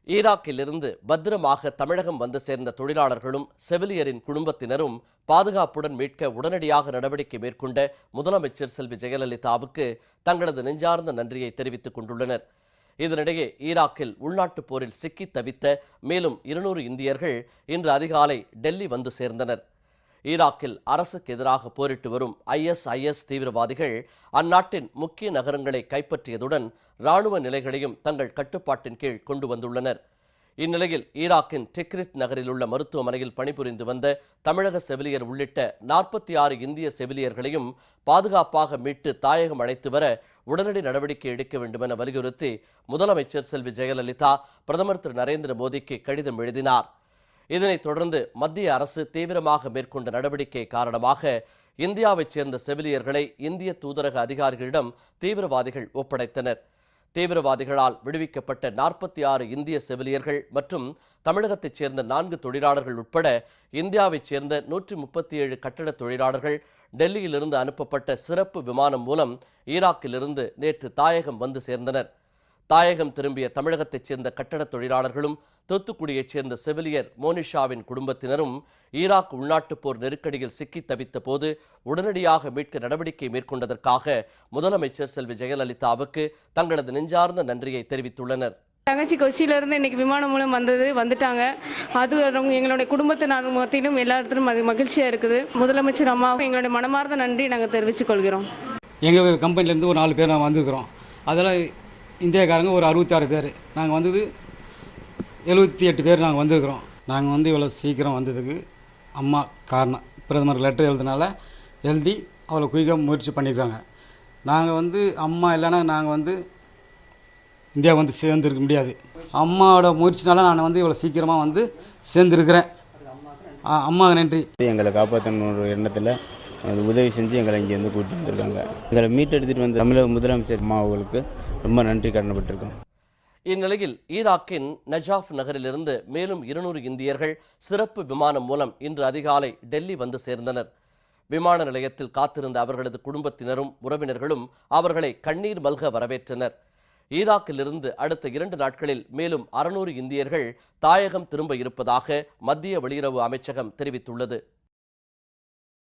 ஈராக்கிலிருந்து பத்திரமாக தமிழகம் வந்து சேர்ந்த தொழிலாளர்களும் செவிலியரின் குடும்பத்தினரும் பாதுகாப்புடன் மீட்க உடனடியாக நடவடிக்கை மேற்கொண்ட முதலமைச்சர் செல்வி ஜெயலலிதாவுக்கு தங்களது நெஞ்சார்ந்த நன்றியை தெரிவித்துக் கொண்டுள்ளனர். இதனிடையே ஈராக்கில் உள்நாட்டுப் போரில் சிக்கி தவித்த மேலும் 200 இந்தியர்கள் இன்று அதிகாலை டெல்லி வந்து சேர்ந்தனர். ஈராக்கில் அரசுக்கு எதிராக போரிட்டு வரும் ISIS தீவிரவாதிகள் அந்நாட்டின் முக்கிய நகரங்களை கைப்பற்றியதுடன் இராணுவ நிலைகளையும் தங்கள் கட்டுப்பாட்டின் கீழ் கொண்டு வந்துள்ளனர். இந்நிலையில் ஈராக்கின் டிக்ரிட் நகரில் உள்ள மருத்துவமனையில் பணிபுரிந்து வந்த தமிழக செவிலியர் உள்ளிட்ட 46 இந்திய செவிலியர்களையும் பாதுகாப்பாக மீட்டு தாயகம் அழைத்து வர உடனடி நடவடிக்கை எடுக்க வேண்டும் என வலியுறுத்தி முதலமைச்சர் செல்வி ஜெயலலிதா பிரதமர் திரு நரேந்திர மோடிக்கு கடிதம் எழுதினார். இதனைத் தொடர்ந்து மத்திய அரசு தீவிரமாக மேற்கொண்ட நடவடிக்கை காரணமாக இந்தியாவைச் சேர்ந்த செவிலியர்களை இந்திய தூதரக அதிகாரிகளிடம் தீவிரவாதிகள் ஒப்படைத்தனர். தீவிரவாதிகளால் விடுவிக்கப்பட்ட 46 இந்திய செவிலியர்கள் மற்றும் தமிழகத்தைச் சேர்ந்த 4 தொழிலாளர்கள் உட்பட இந்தியாவைச் சேர்ந்த 137 கட்டட தொழிலாளர்கள் டெல்லியிலிருந்து அனுப்பப்பட்ட சிறப்பு விமானம் மூலம் ஈராக்கிலிருந்து நேற்று தாயகம் வந்து சேர்ந்தனர். தாயகம் திரும்பிய தமிழகத்தைச் சேர்ந்த கட்டட தொழிலாளர்களும் தூத்துக்குடியைச் சேர்ந்த செவிலியர் மோனிஷாவின் குடும்பத்தினரும் ஈராக் உள்நாட்டுப் போர் நெருக்கடியில் சிக்கி தவித்த போது உடனடியாக மீட்க நடவடிக்கை மேற்கொண்டதற்காக முதலமைச்சர் செல்வி ஜெயலலிதாவுக்கு தங்களது நெஞ்சார்ந்த நன்றியை தெரிவித்துள்ளனர். தங்கச்சி கொச்சியிலிருந்து இன்னைக்கு விமானம் மூலம் வந்துட்டாங்க. அது எங்களுடைய குடும்பத்தினர் மத்தியிலும் எல்லாத்திலும் மகிழ்ச்சியாக இருக்குது. முதலமைச்சர் அம்மாவுக்கு எங்களுடைய மனமார்ந்த நன்றி நாங்கள் தெரிவித்துக் கொள்கிறோம். எங்கள் கம்பெனிலேருந்து ஒரு 4 பேர் நாங்கள் வந்திருக்கிறோம். அதெல்லாம் இந்தியாக்காரங்க ஒரு 66 பேர். நாங்கள் வந்தது 78 பேர் நாங்கள் வந்திருக்கிறோம். நாங்கள் இவ்வளோ சீக்கிரம் வந்ததுக்கு அம்மா காரணம். பிரதமர் லெட்டர் எழுதி அவ்வளோ குயிக்காக முயற்சி பண்ணியிருக்காங்க. நாங்கள் அம்மா இல்லைன்னா நாங்கள் இந்தியா சேர்ந்துருக்க முடியாது. அம்மாவோட முயற்சினால நான் இவ்வளோ சீக்கிரமாக சேர்ந்துருக்கிறேன். அம்மாவுக்கு நன்றி. எங்களை காப்பாற்றணும் ஒரு எண்ணத்தில் உதவி செஞ்சு எங்களை இங்கேருந்து கூட்டிட்டு வந்திருக்காங்க. எங்களை மீட்டெடுத்துட்டு வந்த தமிழக முதலமைச்சர் அம்மா அவர்களுக்கு ரொம்ப நன்றி கடமைப்பட்டிருக்கோம். இந்நிலையில் ஈராக்கின் நஜாஃப் நகரிலிருந்து மேலும் 200 இந்தியர்கள் சிறப்பு விமானம் மூலம் இன்று அதிகாலை டெல்லி வந்து சேர்ந்தனர். விமான நிலையத்தில் காத்திருந்த அவர்களது குடும்பத்தினரும் உறவினர்களும் அவர்களை கண்ணீர் மல்க வரவேற்றனர். ஈராக்கிலிருந்து அடுத்த 2 நாட்களில் மேலும் 600 இந்தியர்கள் தாயகம் திரும்ப இருப்பதாக மத்திய வெளியுறவு அமைச்சகம் தெரிவித்துள்ளது.